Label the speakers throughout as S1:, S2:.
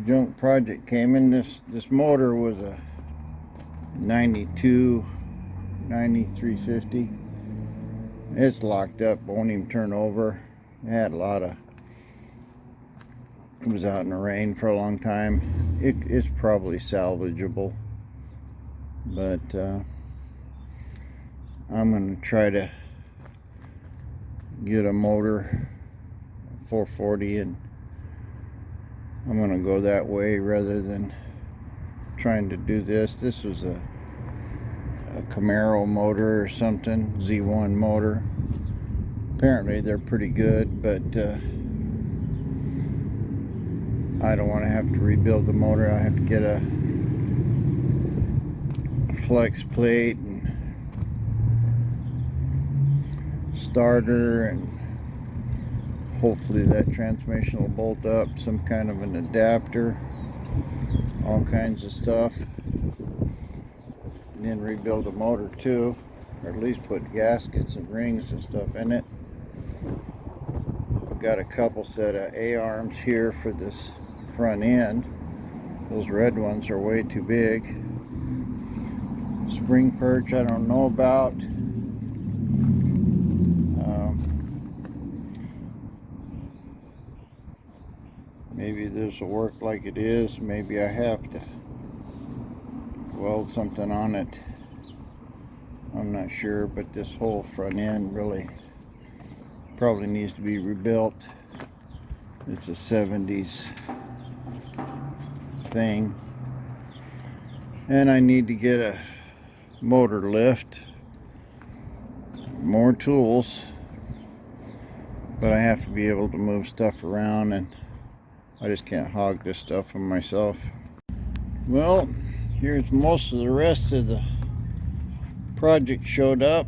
S1: junk project came in. This motor was a 92 9350. It's locked up, won't even turn over. It had a lot of, it was out in the rain for a long time. It's probably salvageable, but I'm gonna try to get a motor 440, and I'm gonna go that way rather than trying to do this. This was a Camaro motor or something, Z1 motor. Apparently they're pretty good, but I don't want to have to rebuild the motor. I have to get a flex plate and starter, and hopefully that transmission will bolt up, some kind of an adapter, all kinds of stuff. And then rebuild the motor too, or at least put gaskets and rings and stuff in it. I've got a couple set of A-arms here for this front end. Those red ones are way too big. Spring perch I don't know about. Maybe this will work like it is. Maybe I have to weld something on it. I'm not sure, but this whole front end really probably needs to be rebuilt. It's a 70s thing. And I need to get a motor lift, more tools, but I have to be able to move stuff around, and I just can't hog this stuff for myself. Well, here's most of the rest of the project showed up.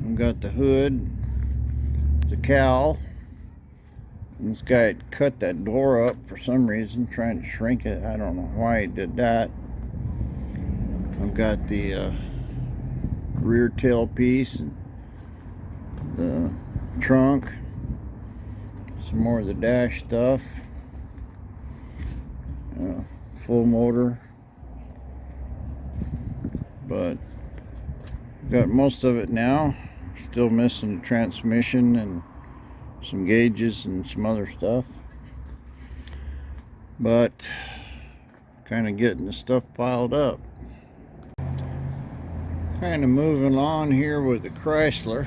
S1: We've got the hood, the cowl. And this guy had cut that door up for some reason, trying to shrink it. I don't know why he did that. I've got the rear tail piece and the trunk, some more of the dash stuff, full motor, but got most of it now. Still missing the transmission and some gauges and some other stuff, but kind of getting the stuff piled up. Kind of moving on here with the Chrysler.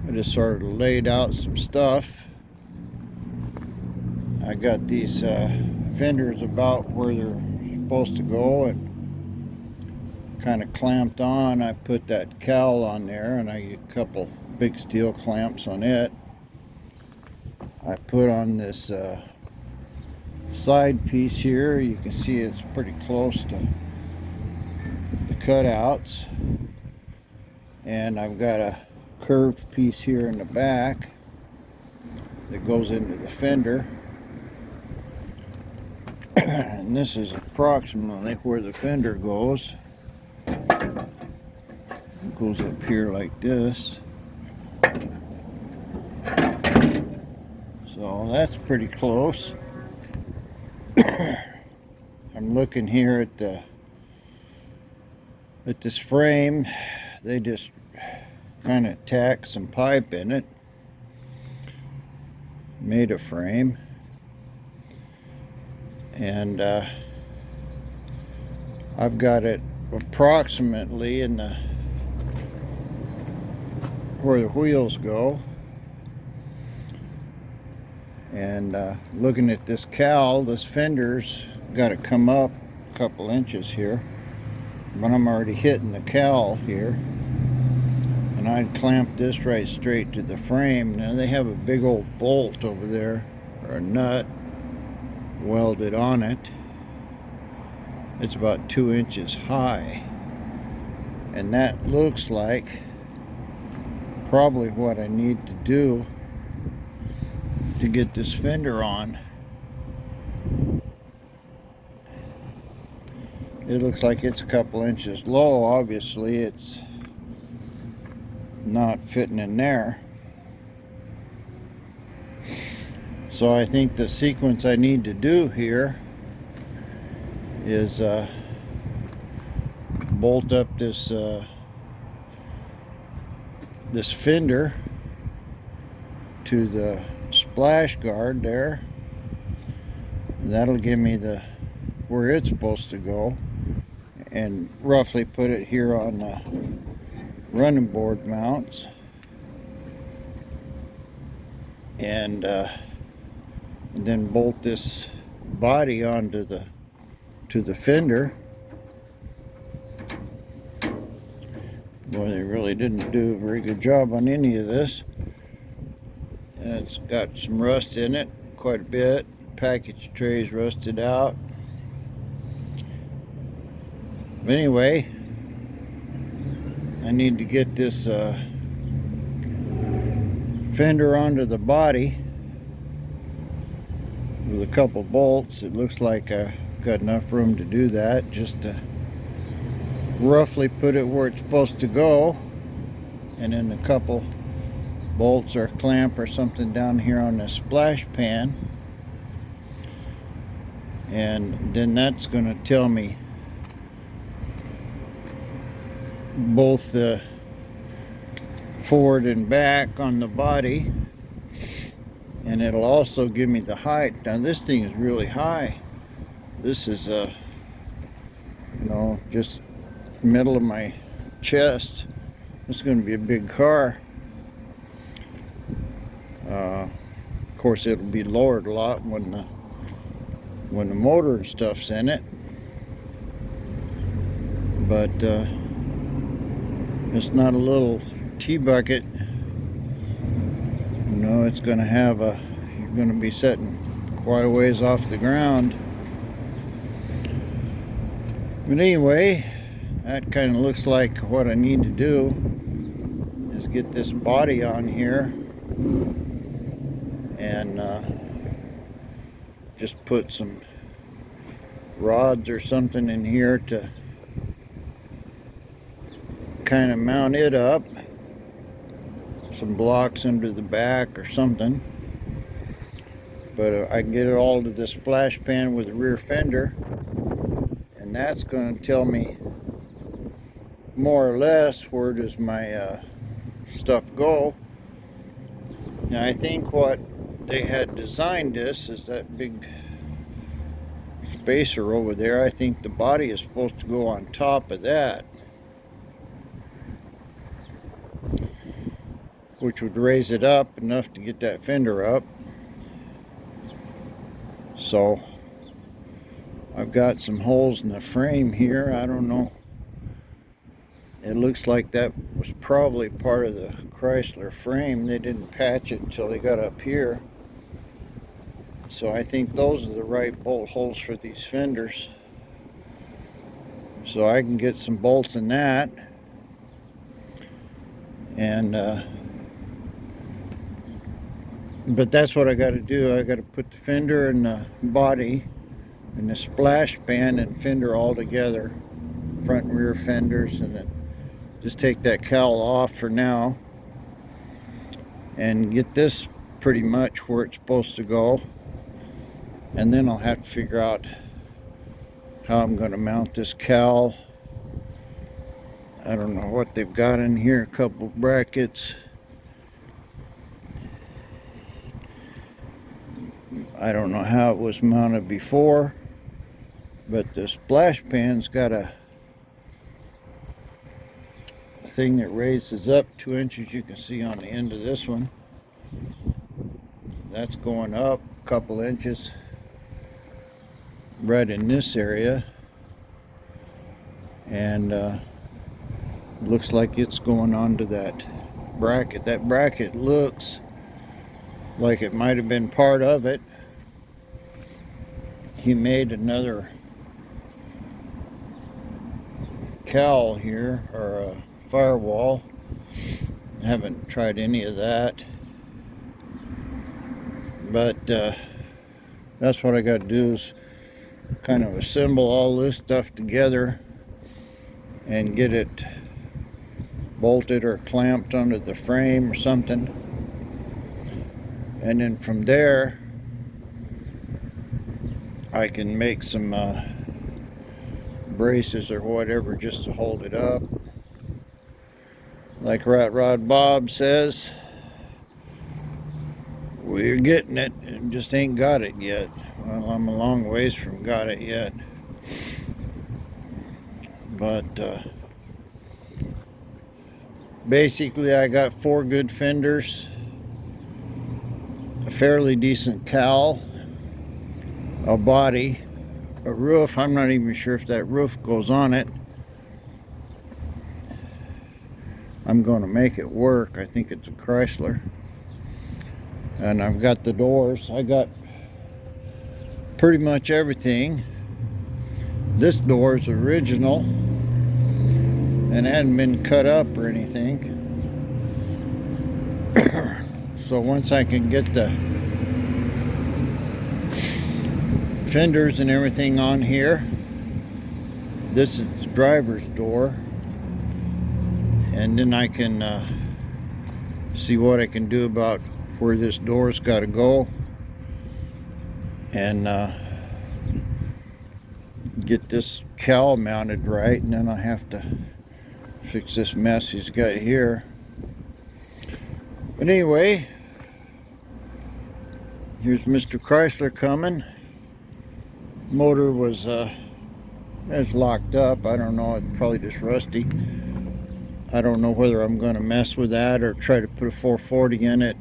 S1: I just sort of laid out some stuff. I got these fenders about where they're supposed to go and kind of clamped on. I put that cowl on there, and I get a couple big steel clamps on it. I put on this side piece here. You can see it's pretty close to the cutouts, and I've got a curved piece here in the back that goes into the fender. And this is approximately where the fender goes. It goes up here like this. So that's pretty close. I'm looking here at this frame. They just kind of tacked some pipe in it, made a frame, and I've got it approximately in the where the wheels go. And looking at this cowl, this fender's got to come up a couple inches here, but I'm already hitting the cowl here, and I'd clamp this right straight to the frame. Now they have a big old bolt over there, or a nut, welded on it. It's about 2 inches high, and that looks like probably what I need to do to get this fender on. It looks like it's a couple inches low. Obviously it's not fitting in there. So I think the sequence I need to do here is bolt up this this fender to the splash guard there, and that'll give me the where it's supposed to go, and roughly put it here on the running board mounts, and then bolt this body onto the fender. Boy, they really didn't do a very good job on any of this. And it's got some rust in it, quite a bit. Package tray's rusted out. But anyway, I need to get this fender onto the body with a couple bolts. It looks like I got enough room to do that, just to roughly put it where it's supposed to go, and then a couple bolts or a clamp or something down here on the splash pan, and then that's going to tell me both the forward and back on the body, and it'll also give me the height. Now this thing is really high. This is just middle of my chest. It's going to be a big car. Of course, it'll be lowered a lot when the motor and stuff's in it. But it's not a little T-bucket. It's going to have you're going to be setting quite a ways off the ground. But anyway, that kind of looks like what I need to do is get this body on here and just put some rods or something in here to kind of mount it up, some blocks under the back or something. But I can get it all to the splash pan with the rear fender, and that's going to tell me more or less where does my stuff go. Now I think what they had designed this is that big spacer over there. I think the body is supposed to go on top of that, which would raise it up enough to get that fender up. So I've got some holes in the frame here. I don't know. It looks like that was probably part of the Chrysler frame. They didn't patch it until they got up here. So I think those are the right bolt holes for these fenders. So I can get some bolts in that. And but that's what I got to do. I got to put the fender and the body and the splash pan and fender all together, front and rear fenders, and then just take that cowl off for now and get this pretty much where it's supposed to go. And then I'll have to figure out how I'm going to mount this cowl. I don't know what they've got in here. A couple brackets. I don't know how it was mounted before, but the splash pan's got a thing that raises up 2 inches. You can see on the end of this one. That's going up a couple inches right in this area, and looks like it's going onto that bracket. That bracket looks like it might have been part of it. He made another cowl here, or a firewall. I haven't tried any of that, but that's what I got to do, is kind of assemble all this stuff together and get it bolted or clamped onto the frame or something, and then from there I can make some braces or whatever just to hold it up. Like Rat Rod Bob says, we're getting it and just ain't got it yet. Well, I'm a long ways from got it yet. But basically I got 4 good fenders, a fairly decent cowl, a body, a roof. I'm not even sure if that roof goes on it. I'm going to make it work. I think it's a Chrysler. And I've got the doors. I got pretty much everything. This door is original and hadn't been cut up or anything. So once I can get the fenders and everything on here, this is the driver's door, and then I can see what I can do about where this door's got to go, and get this cowl mounted right, and then I have to fix this mess he's got here. But anyway, here's Mr. Chrysler coming. Motor was it's locked up. I don't know, it's probably just rusty. I don't know whether I'm going to mess with that or try to put a 440 in it.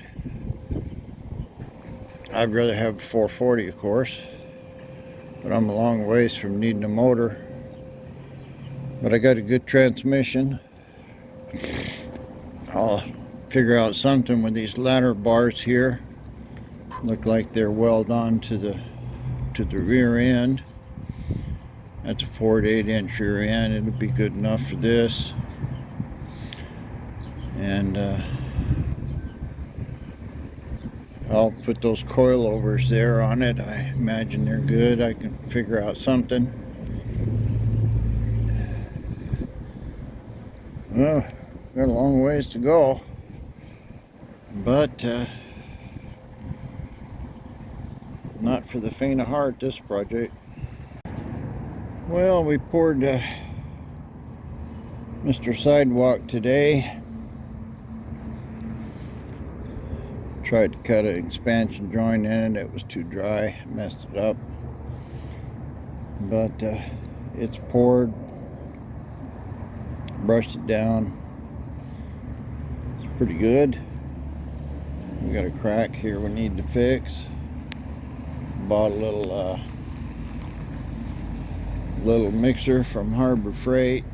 S1: I'd rather have a 440, of course, but I'm a long ways from needing a motor. But I got a good transmission. I'll figure out something with these ladder bars here. Look like they're welded on to the rear end. That's a 4 to 8 inch rear end. It'll be good enough for this. And I'll put those coilovers there on it. I imagine they're good. I can figure out something. Well, got a long ways to go, but not for the faint of heart, this project. Well, we poured Mr. Sidewalk today. Tried to cut an expansion joint in it. It was too dry, messed it up. But it's poured, brushed it down. It's pretty good. We got a crack here we need to fix. Bought a little mixer from Harbor Freight.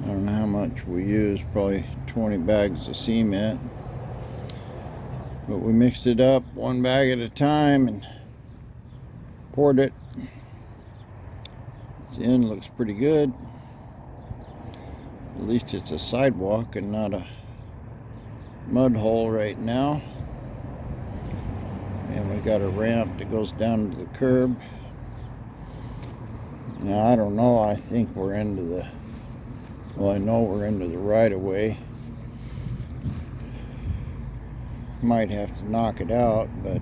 S1: I don't know how much we used, probably 20 bags of cement. But we mixed it up 1 bag at a time and poured it. The end looks pretty good. At least it's a sidewalk and not a mud hole right now. And we got a ramp that goes down to the curb. Now I don't know, I think we're into the, well, I know we're into the right of way. Might have to knock it out, but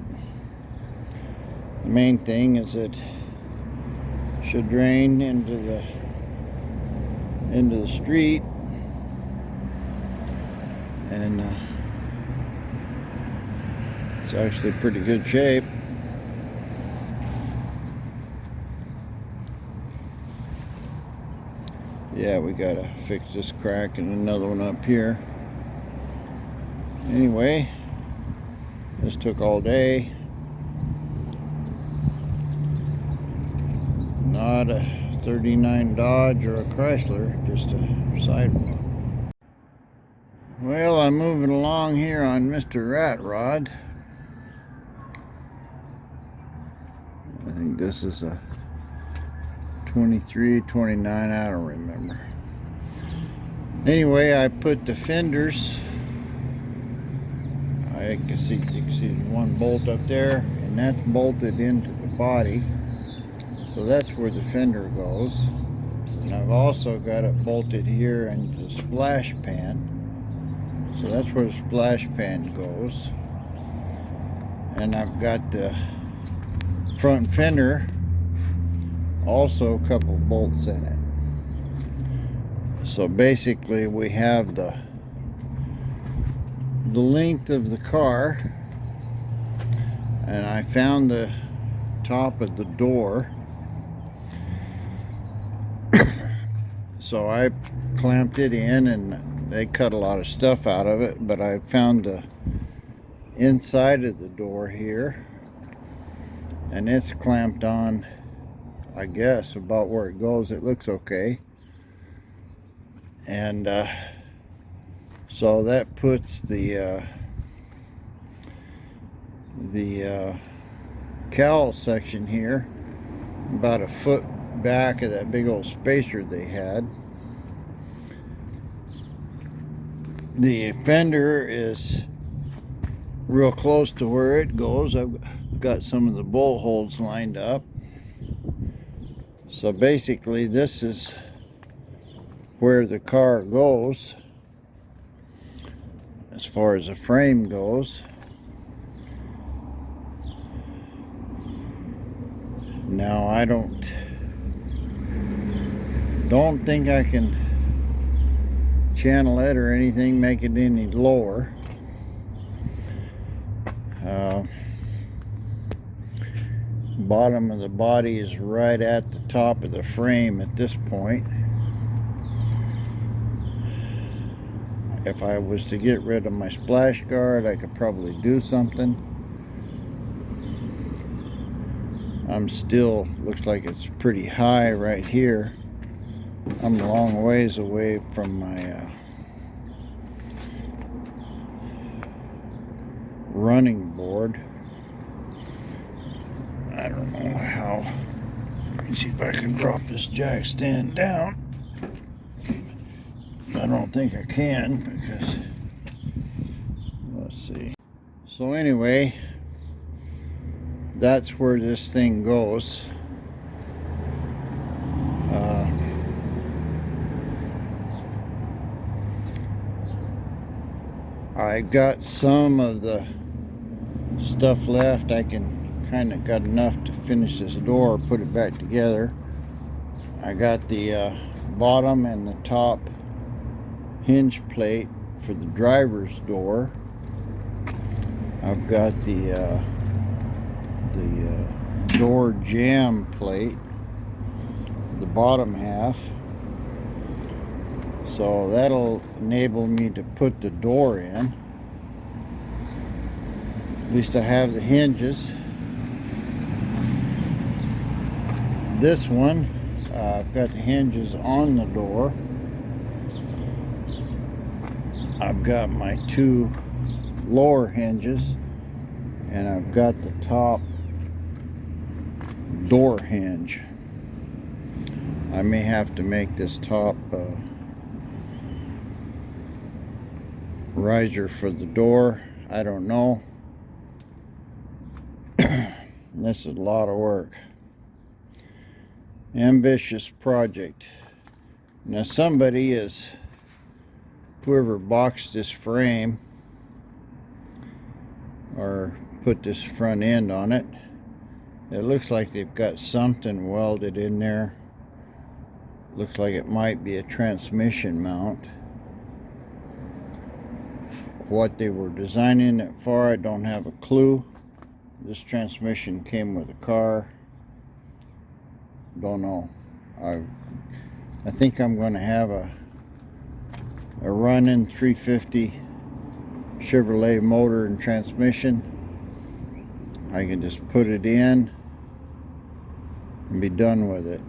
S1: the main thing is it should drain into the street, and it's actually pretty good shape. Yeah, we gotta fix this crack and another one up here. Anyway, this took all day. Not a 39 Dodge or a Chrysler, just a sidewalk. Well, I'm moving along here on Mr. Rat Rod. I think this is a 23, 29, I don't remember. Anyway, I put the fenders, you can see one bolt up there, and that's bolted into the body. So that's where the fender goes. And I've also got it bolted here into the splash pan. So that's where the splash pan goes. And I've got the front fender, also a couple bolts in it. So basically we have the length of the car, and I found the top of the door. So I clamped it in, and they cut a lot of stuff out of it, but I found the inside of the door here, and it's clamped on, I guess, about where it goes. It looks okay. And so that puts the cowl section here about a foot back of that big old spacer they had. The fender is real close to where it goes. I've got some of the bolt holes lined up. So basically this is where the car goes as far as the frame goes. Now I don't think I can channel it or anything, make it any lower. Bottom of the body is right at the top of the frame at this point. If I was to get rid of my splash guard, I could probably do something. I'm still, looks like it's pretty high right here. I'm a long ways away from my running board. I don't know how. Let me see if I can drop this jack stand down. I don't think I can, because let's see. So anyway, that's where this thing goes. I got some of the stuff left. I can kind of got enough to finish this door, put it back together. I got the bottom and the top hinge plate for the driver's door. I've got the door jamb plate, the bottom half. So that'll enable me to put the door in. At least I have the hinges. This one, I've got the hinges on the door. I've got my two lower hinges, and I've got the top door hinge. I may have to make this top riser for the door. I don't know. This is a lot of work. Ambitious project. Now somebody is, whoever boxed this frame or put this front end on it, it looks like they've got something welded in there. Looks like it might be a transmission mount. What they were designing it for, I don't have a clue. This transmission came with a car. Don't know. I think I'm going to have a running 350 Chevrolet motor and transmission. I can just put it in and be done with it.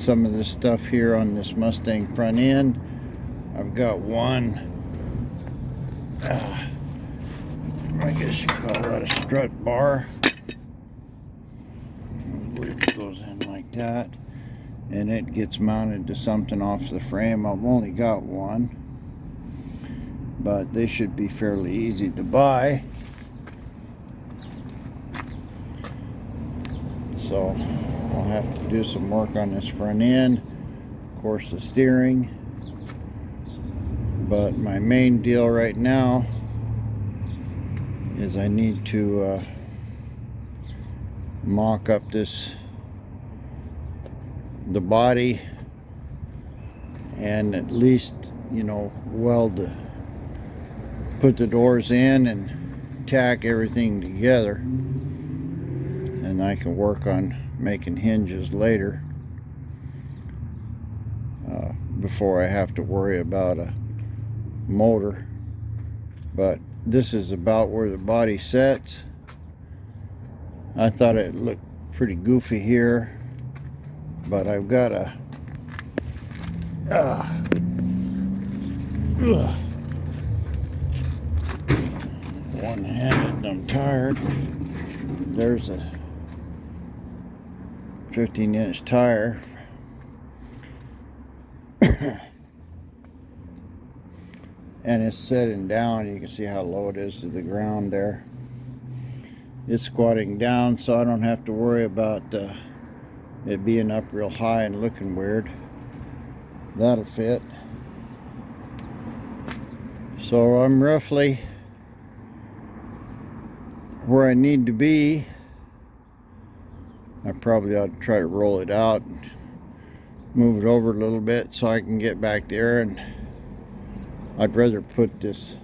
S1: Some of this stuff here on this Mustang front end, I've got one, I guess you call that a strut bar. It goes in like that, and it gets mounted to something off the frame. I've only got one, but they should be fairly easy to buy. So I'll have to do some work on this front end, of course the steering. But my main deal right now is I need to mock up the body, and at least, you know, put the doors in and tack everything together, and I can work on making hinges later, before I have to worry about a motor. But this is about where the body sets. I thought it looked pretty goofy here, but I've got a one-handed, I'm tired. There's a 15-inch tire. And it's setting down. You can see how low it is to the ground there. It's squatting down, so I don't have to worry about it being up real high and looking weird. That'll fit. So I'm roughly where I need to be. I probably ought to try to roll it out and move it over a little bit so I can get back there, and I'd rather put this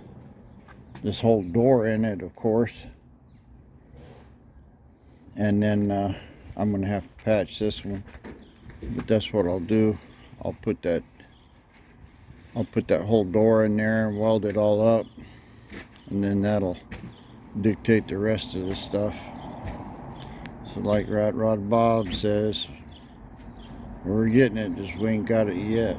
S1: whole door in it, of course. And then I'm gonna have to patch this one, but that's what I'll do. I'll put that whole door in there and weld it all up, and then that'll dictate the rest of the stuff. So like Rat Rod Bob says, we're getting it, just we ain't got it yet.